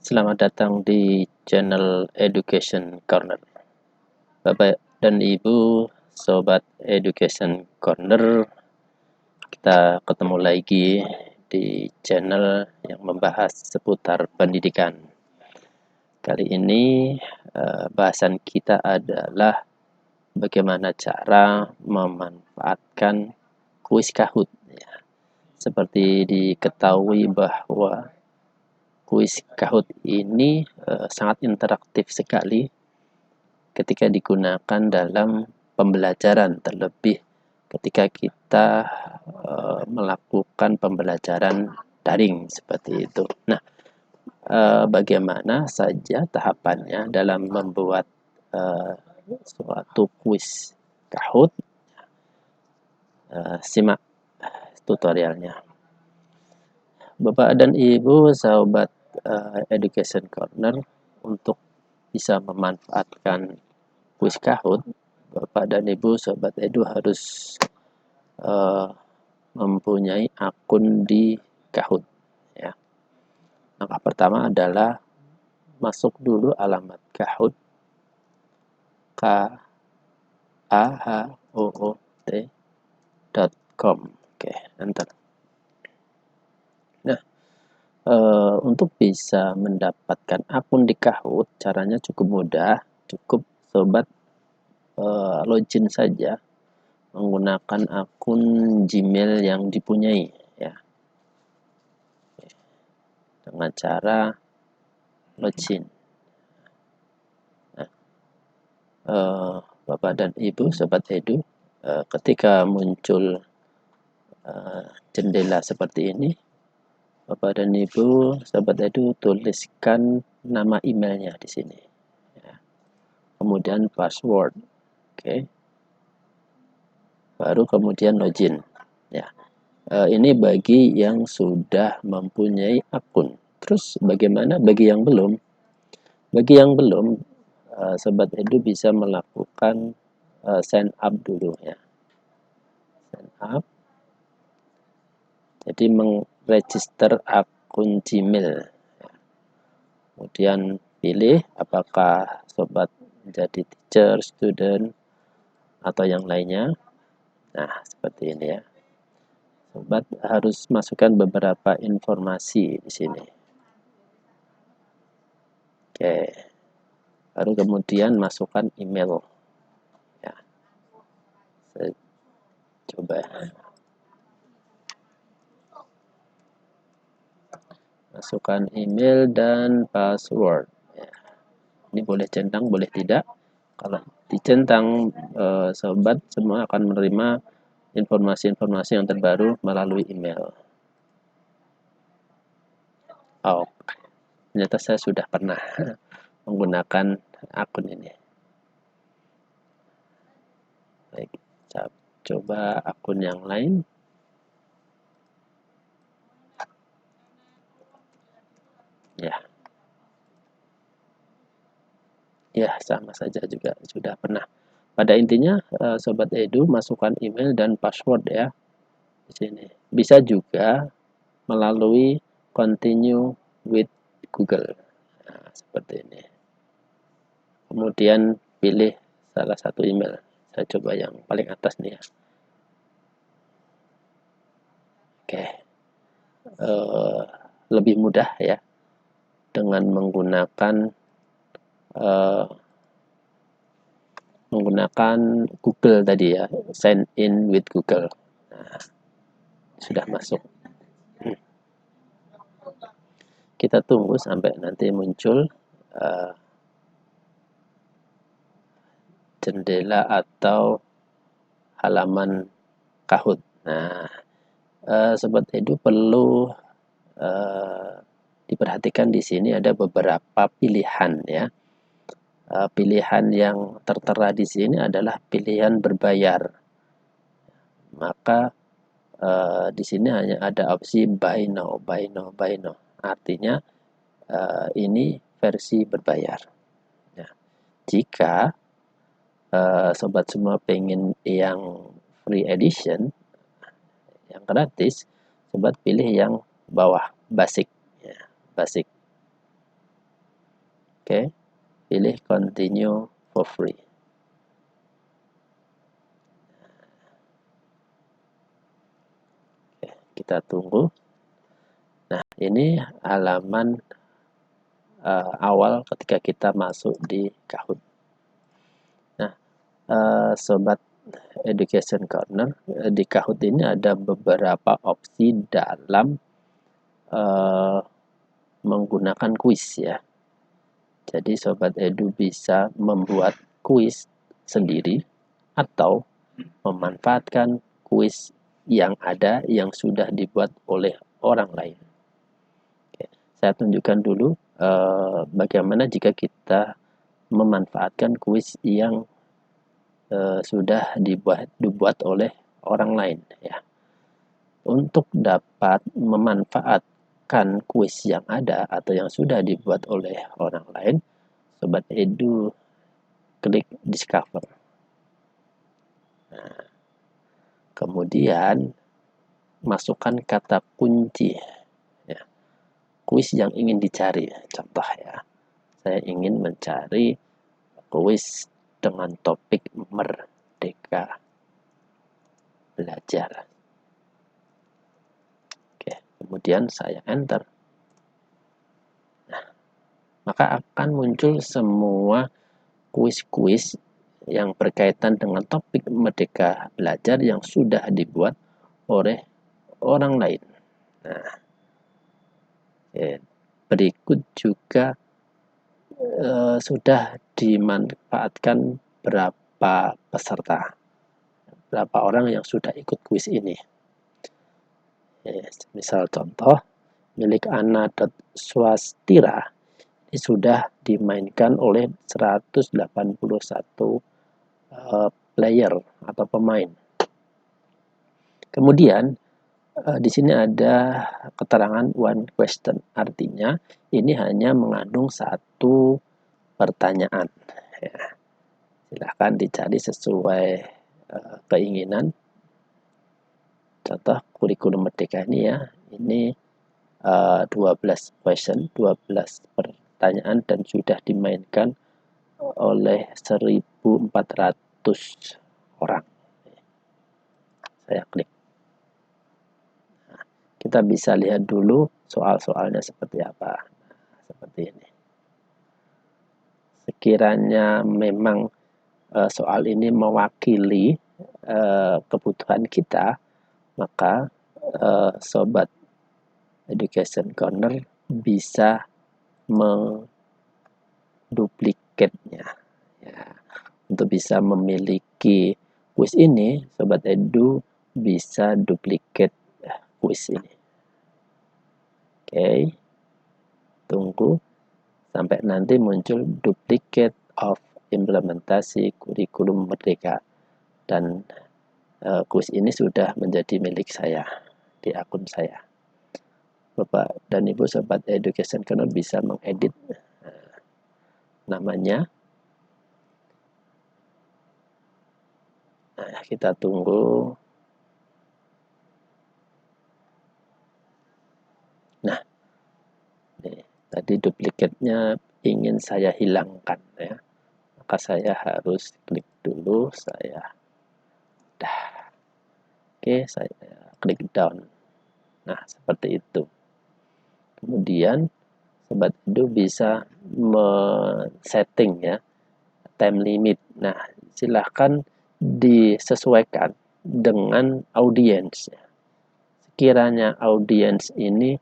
Selamat datang di channel Education Corner. Bapak dan Ibu, Sobat Education Corner, kita ketemu lagi di channel yang membahas seputar pendidikan. Kali ini bahasan kita adalah bagaimana cara memanfaatkan kuis Kahoot. Seperti diketahui bahwa kuis Kahoot ini sangat interaktif sekali ketika digunakan dalam pembelajaran, terlebih ketika kita melakukan pembelajaran daring seperti itu. Nah, bagaimana saja tahapannya dalam membuat suatu kuis Kahoot? Simak tutorialnya. Bapak dan Ibu, sahabat Education Corner, untuk bisa memanfaatkan kuis Kahoot, Bapak dan Ibu, sahabat Edu harus mempunyai akun di Kahoot. Ya. Langkah pertama adalah masuk dulu alamat Kahoot, kahoot.com. Oke, enter. Nah, untuk bisa mendapatkan akun di Kahoot, caranya cukup mudah. Cukup sobat login saja menggunakan akun Gmail yang dipunyai, ya, dengan cara login. Nah, Bapak dan Ibu, Sobat Edu, ketika muncul jendela seperti ini, Bapak dan Ibu, Sobat Edu, tuliskan nama emailnya di sini, ya. Kemudian password, oke. Baru kemudian login, ya. Ini bagi yang sudah mempunyai akun. Terus bagaimana bagi yang belum? Bagi yang belum, Sobat Edu bisa melakukan sign up dulu, ya. Sign up. Jadi mengregister akun Gmail. Kemudian pilih apakah sobat menjadi teacher, student, atau yang lainnya. Nah, seperti ini, ya. Sobat harus masukkan beberapa informasi di sini. Oke. Baru kemudian masukkan email. Ya. Saya coba. Masukkan email dan password. Ya. Ini boleh centang, boleh tidak. Kalau dicentang, sobat semua akan menerima informasi-informasi yang terbaru melalui email. Oh, ternyata saya sudah pernah menggunakan akun ini. Baik, coba akun yang lain. Ya. Ya, sama saja juga sudah pernah. Pada intinya, Sobat Edu masukkan email dan password, ya, di sini. Bisa juga melalui continue with Google. Nah, seperti ini. Kemudian pilih salah satu email. Saya coba yang paling atas nih, ya. Oke. Lebih mudah, ya, dengan menggunakan Google tadi, ya, sign in with Google. Nah, sudah masuk. Kita tunggu sampai nanti muncul jendela atau halaman Kahoot. Nah, Sobat Edu perlu diperhatikan di sini ada beberapa pilihan, ya. Pilihan yang tertera di sini adalah pilihan berbayar. Maka di sini hanya ada opsi buy now, buy now, buy now. Artinya ini versi berbayar. Ya. Jika sobat semua pengen yang free edition, yang gratis, sobat pilih yang bawah, basic, ya, basic. Oke, pilih continue for free. Oke, kita tunggu. Nah, ini halaman awal ketika kita masuk di Kahoot. Nah, sobat Education Corner, di Kahoot ini ada beberapa opsi dalam menggunakan kuis ya. Jadi sobat edu bisa membuat kuis sendiri atau memanfaatkan kuis yang ada yang sudah dibuat oleh orang lain. Oke, saya tunjukkan dulu bagaimana jika kita memanfaatkan kuis yang sudah dibuat oleh orang lain ya. Untuk dapat memanfaatkan kuis yang ada atau yang sudah dibuat oleh orang lain, sobat edu klik discover. Nah, kemudian masukkan kata kunci ya. Kuis yang ingin dicari. Contoh ya, saya ingin mencari kuis dengan topik merdeka belajar. Oke, kemudian saya enter. Nah, maka akan muncul semua kuis-kuis yang berkaitan dengan topik merdeka belajar yang sudah dibuat oleh orang lain. Nah, berikut juga sudah dimanfaatkan berapa peserta, berapa orang yang sudah ikut kuis ini. Misal contoh, milik Ana.Swastira ini sudah dimainkan oleh 181 player atau pemain. Kemudian di sini ada keterangan one question, artinya ini hanya mengandung satu pertanyaan. Ya, silahkan dicari sesuai keinginan. Contoh kurikulum merdeka ini ya, ini 12 question, 12 pertanyaan dan sudah dimainkan oleh 1.400 orang. Saya klik. Nah, kita bisa lihat dulu soal-soalnya seperti apa. Nah, seperti ini. Sekiranya memang soal ini mewakili kebutuhan kita, maka sobat Education Corner bisa menduplikatnya ya. Untuk bisa memiliki kuis ini, sobat edu bisa duplikat kuis ini. Oke, tunggu sampai nanti muncul duplicate of implementasi kurikulum merdeka, dan kuis ini sudah menjadi milik saya di akun saya. Bapak dan Ibu sobat Education Corner bisa mengedit namanya. Nah, kita tunggu. Nah, nih, tadi duplikatnya ingin saya hilangkan ya. Maka saya harus klik dulu, saya Oke, saya klik down. Nah, seperti itu. Kemudian sobat edu bisa men-setting ya time limit. Nah, silahkan disesuaikan dengan audiens. Sekiranya audiens ini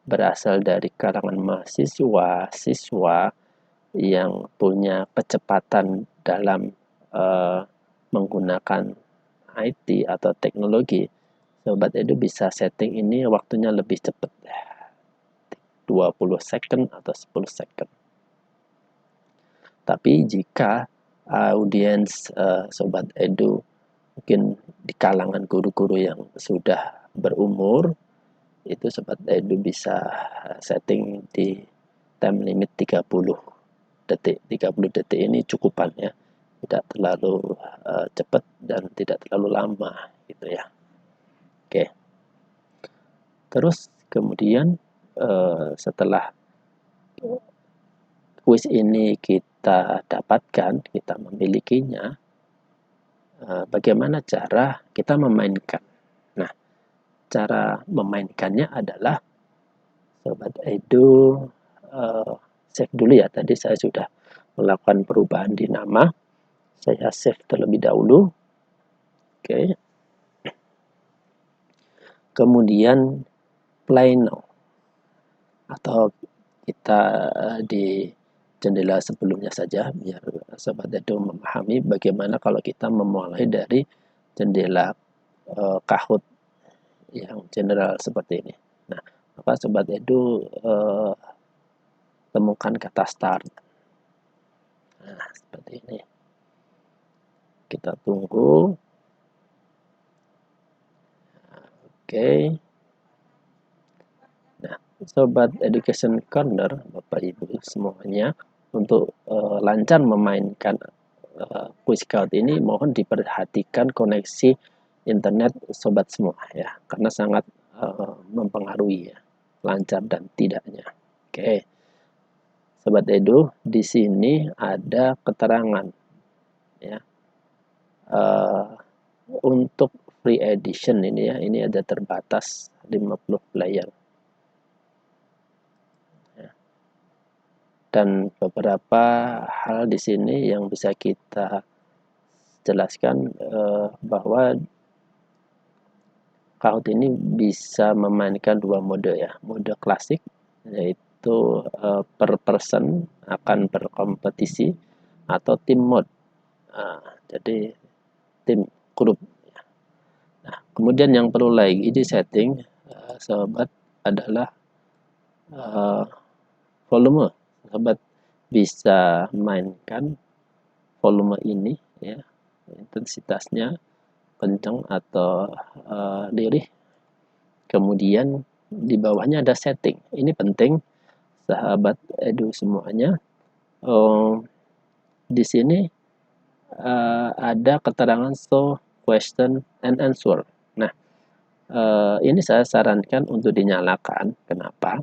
berasal dari kalangan mahasiswa, siswa yang punya kecepatan dalam menggunakan IT atau teknologi, sobat edu bisa setting ini waktunya lebih cepat, 20 second atau 10 second. Tapi jika audiens sobat edu mungkin di kalangan guru-guru yang sudah berumur, itu sobat edu bisa setting di time limit 30 detik. 30 detik ini cukupan ya, tidak terlalu cepat dan tidak terlalu lama gitu ya. Oke. Terus kemudian setelah kuis ini kita dapatkan, kita memilikinya, bagaimana cara kita memainkan. Nah, cara memainkannya adalah Sobat Edu save dulu ya. Tadi saya sudah melakukan perubahan di nama. Saya save terlebih dahulu. Oke. Kemudian play now. Atau kita di jendela sebelumnya saja biar Sobat Edu memahami bagaimana kalau kita memulai dari jendela Kahoot yang general seperti ini. Nah, maka Sobat Edu temukan kata start. Nah, seperti ini. Kita tunggu. Oke. Nah, Sobat Education Corner, Bapak Ibu semuanya, untuk lancar memainkan Quiz Scout ini mohon diperhatikan koneksi internet Sobat semua ya, karena sangat mempengaruhi ya, lancar dan tidaknya. Oke. Sobat Edu, di sini ada keterangan ya. Untuk free edition ini ya, ini ada terbatas 50 player. Ya. Dan beberapa hal di sini yang bisa kita jelaskan bahwa Kahoot ini bisa memainkan dua mode ya, mode klasik yaitu per person akan berkompetisi atau team mode. Jadi tim grup. Nah, kemudian yang perlu lagi di setting Sobat adalah volume. Sobat bisa mainkan volume ini ya, intensitasnya kencang atau lirih. Kemudian di bawahnya ada setting. Ini penting sahabat Edu semuanya. Di sini ada keterangan show question and answer. Nah, ini saya sarankan untuk dinyalakan. Kenapa?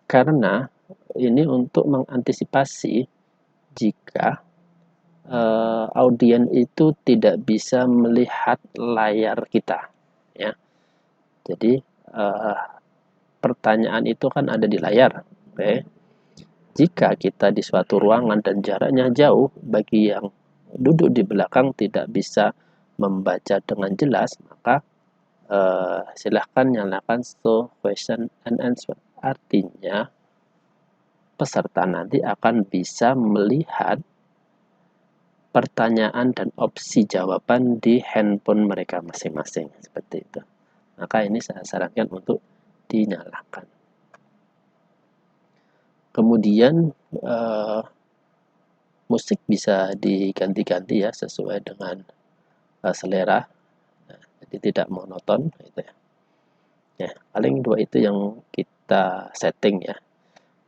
Karena ini untuk mengantisipasi jika audiens itu tidak bisa melihat layar kita ya. Jadi pertanyaan itu kan ada di layar. Oke. Jika kita di suatu ruangan dan jaraknya jauh, bagi yang duduk di belakang tidak bisa membaca dengan jelas, maka silahkan nyalakan show question and answer. Artinya peserta nanti akan bisa melihat pertanyaan dan opsi jawaban di handphone mereka masing-masing seperti itu. Maka ini saya sarankan untuk dinyalakan. Kemudian musik bisa diganti-ganti ya sesuai dengan selera, jadi tidak monoton gitu ya. Ya, paling dua itu yang kita setting ya.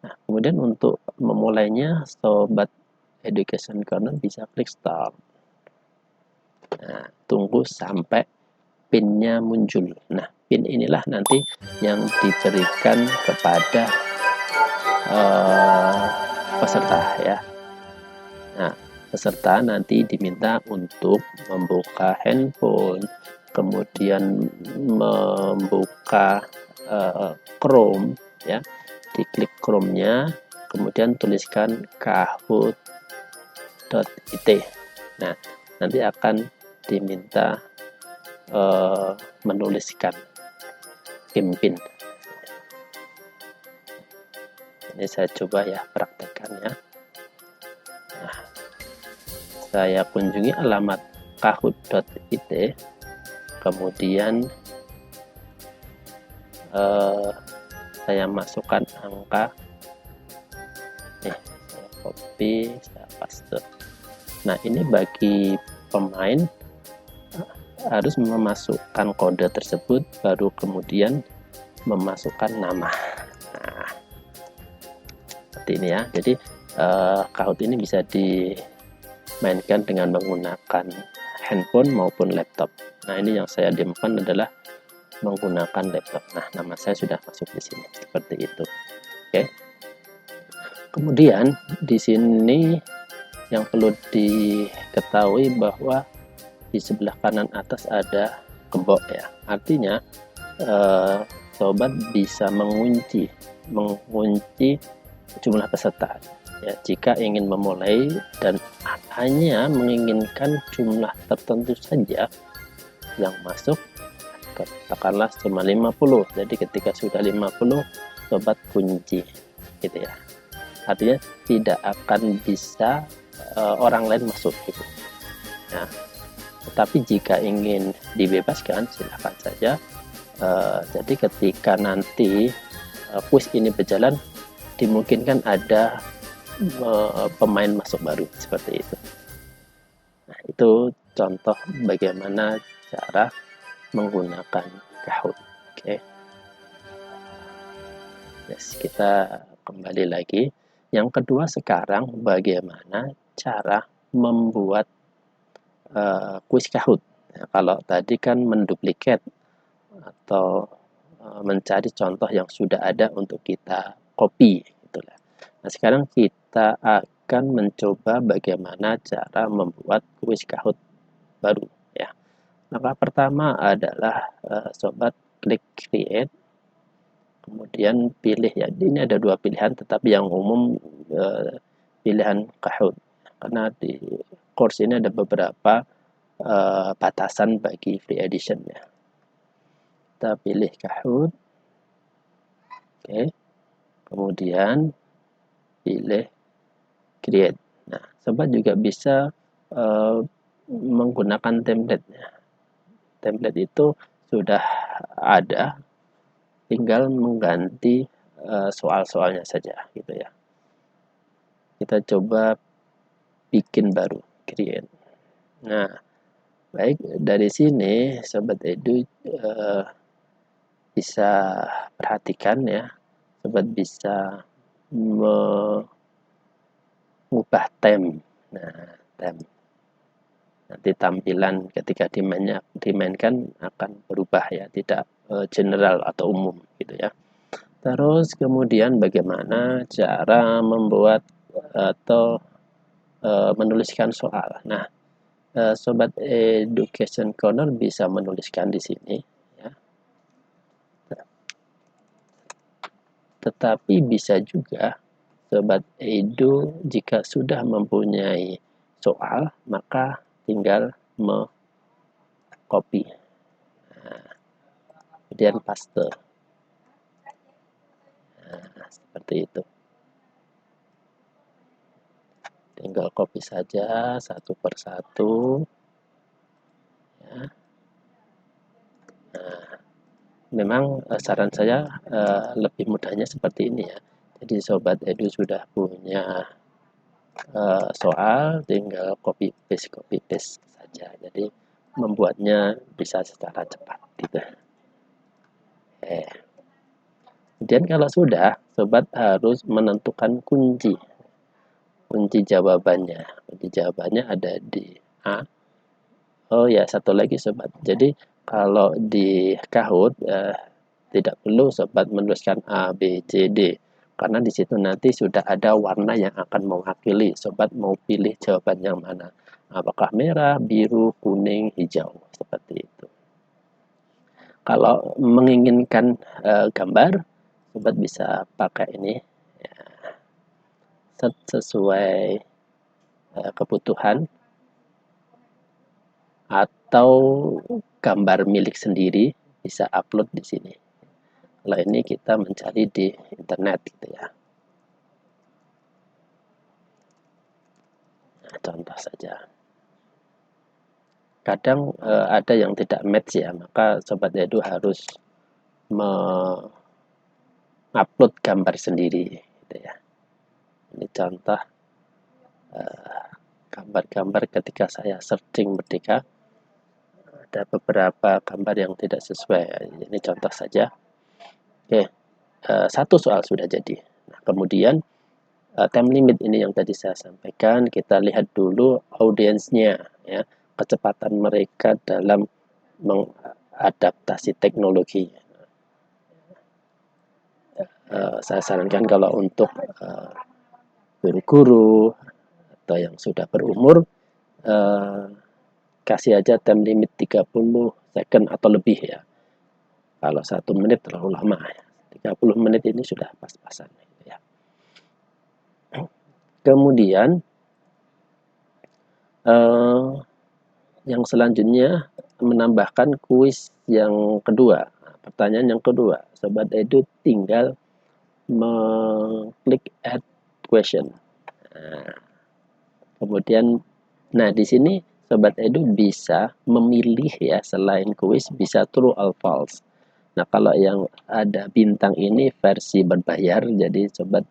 Nah, kemudian untuk memulainya Sobat Education Corner bisa klik start. Nah, tunggu sampai pinnya muncul. Nah, pin inilah nanti yang diberikan kepada peserta ya. Nah, peserta nanti diminta untuk membuka handphone, kemudian membuka Chrome ya, diklik Chrome-nya, kemudian tuliskan kahoot.it. Nah, nanti akan diminta menuliskan pimpin. Ini saya coba ya praktekkan ya. Nah, saya kunjungi alamat kahoot.it, kemudian saya masukkan angka, saya copy, saya paste. Nah, ini bagi pemain harus memasukkan kode tersebut, baru kemudian memasukkan nama. Nah, seperti ini ya. Jadi Kahoot ini bisa dimainkan dengan menggunakan handphone maupun laptop. Nah, ini yang saya demokan adalah menggunakan laptop. Nah, nama saya sudah masuk di sini seperti itu. Oke. Kemudian di sini yang perlu diketahui bahwa di sebelah kanan atas ada gembok ya. Artinya sobat bisa mengunci jumlah peserta ya jika ingin memulai dan hanya menginginkan jumlah tertentu saja yang masuk, katakanlah cuma 50. Jadi ketika sudah 50 sobat kunci gitu ya, artinya tidak akan bisa orang lain masuk gitu. Nah, tetapi jika ingin dibebaskan silahkan saja. Jadi ketika nanti kuis ini berjalan dimungkinkan ada pemain masuk baru seperti itu. Nah, itu contoh bagaimana cara menggunakan Kahoot. Oke. Yes, kita kembali lagi. Yang kedua sekarang bagaimana cara membuat kuis Kahoot. Nah, kalau tadi kan menduplikat atau mencari contoh yang sudah ada untuk kita copy itulah. Nah, sekarang kita akan mencoba bagaimana cara membuat kuis Kahoot baru ya. Maka pertama adalah sobat klik create, kemudian pilih ya. Ini ada dua pilihan, tetapi yang umum pilihan Kahoot karena di course ini ada beberapa batasan bagi free edition ya. Kita pilih Kahoot, oke, kemudian pilih create. Nah, sobat juga bisa menggunakan template. Template itu sudah ada, tinggal mengganti soal-soalnya saja gitu ya. Kita coba bikin baru, create. Nah, baik, dari sini sobat edu bisa perhatikan ya, sobat bisa mengubah theme. Nah, theme nanti tampilan ketika dimainkan akan berubah ya, tidak general atau umum gitu ya. Terus kemudian bagaimana cara membuat atau menuliskan soal. Nah, sobat Education Corner bisa menuliskan di sini ya. Tetapi bisa juga sobat Edu jika sudah mempunyai soal maka tinggal copy, kemudian paste. Nah, seperti itu. Tinggal copy saja satu persatu. Ya. Nah, memang saran saya lebih mudahnya seperti ini ya. Jadi sobat Edu sudah punya soal, tinggal copy paste saja. Jadi membuatnya bisa secara cepat gitu. Kemudian kalau sudah, sobat harus menentukan kunci jawabannya. Kunci jawabannya ada di A. Oh ya, satu lagi sobat. Jadi kalau di Kahoot tidak perlu sobat menuliskan A, B, C, D. Karena di situ nanti sudah ada warna yang akan mewakili. Sobat mau pilih jawaban yang mana. Apakah merah, biru, kuning, hijau. Seperti itu. Kalau menginginkan gambar, sobat bisa pakai ini ya, sesuai kebutuhan atau gambar milik sendiri bisa upload di sini. Kalau ini kita mencari di internet gitu ya. Nah, contoh saja. Kadang ada yang tidak match ya, maka sobat Edu harus mengupload gambar sendiri gitu ya. Ini contoh gambar-gambar ketika saya searching Merdeka, ada beberapa gambar yang tidak sesuai. Ini contoh saja. Oke, satu soal sudah jadi. Nah, kemudian time limit ini yang tadi saya sampaikan, kita lihat dulu audiensnya ya, kecepatan mereka dalam mengadaptasi teknologi. Saya sarankan kalau untuk guru-guru atau yang sudah berumur, kasih aja time limit 30 second atau lebih ya. Kalau 1 menit terlalu lama ya. 30 menit ini sudah pas-pasan ya. Kemudian yang selanjutnya menambahkan kuis yang kedua. Pertanyaan yang kedua, Sobat Edu tinggal mengklik add question. Kemudian, di sini Sobat Edu bisa memilih ya, selain kuis bisa true or false. Nah, kalau yang ada bintang ini versi berbayar, jadi Sobat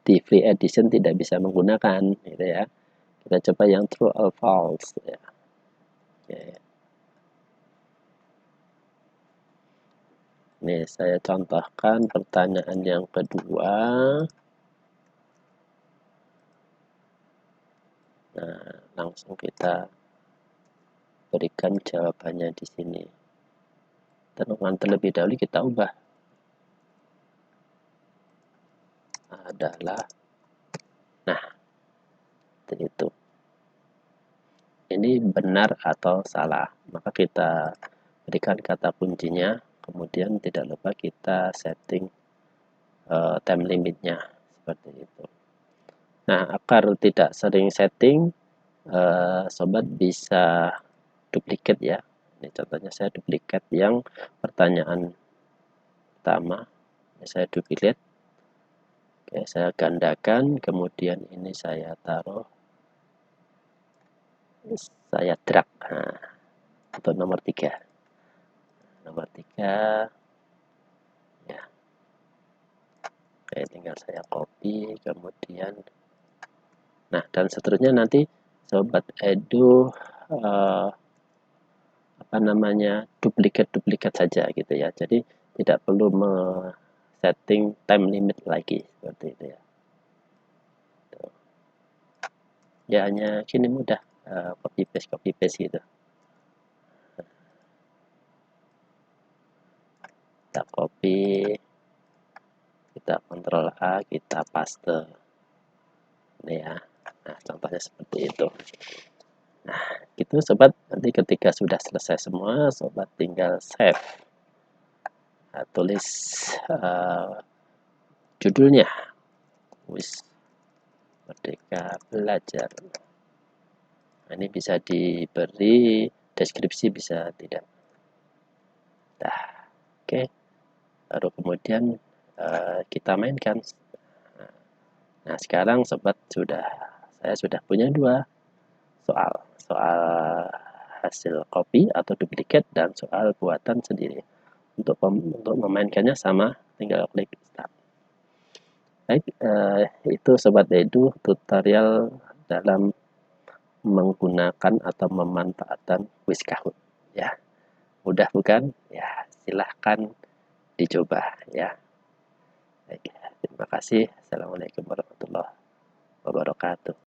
di free edition tidak bisa menggunakan, gitu ya. Kita coba yang true or false ya. Oke. Nih, saya contohkan pertanyaan yang kedua. Nah, langsung kita berikan jawabannya di sini. Dan terlebih dahulu kita ubah. Adalah, nah, itu. Ini benar atau salah. Maka kita berikan kata kuncinya. Kemudian tidak lupa kita setting time limitnya. Seperti itu. Nah, agar tidak sering setting, Sobat bisa duplikat ya. Ini contohnya saya duplikat yang pertanyaan pertama. Ini saya duplikat. Oke, saya gandakan. Kemudian ini saya taruh. Saya drag. Nah, untuk nomor 3. Nomor 3. Ya. Oke, tinggal saya copy. Kemudian. Nah, dan seterusnya nanti Sobat Edu duplikat saja gitu ya. Jadi tidak perlu setting time limit lagi seperti itu ya. Ya hanya gini mudah, copy paste gitu. Kita copy, kita Ctrl A, kita paste. Ini ya. Nah, contohnya seperti itu. Nah, gitu Sobat. Nanti ketika sudah selesai semua, Sobat tinggal save. Nah, tulis judulnya. Wis Merdeka Belajar. Nah, ini bisa diberi deskripsi, bisa tidak. Nah, oke. Baru kemudian kita mainkan. Nah, sekarang Sobat saya sudah punya 2 soal hasil copy atau duplikat dan soal buatan sendiri. Untuk memainkannya sama, tinggal klik start. Baik, itu Sobat Edu tutorial dalam menggunakan atau memanfaatkan kuis Kahoot ya. Mudah bukan? Ya, silahkan dicoba ya. Baik, terima kasih. Assalamualaikum warahmatullahi wabarakatuh.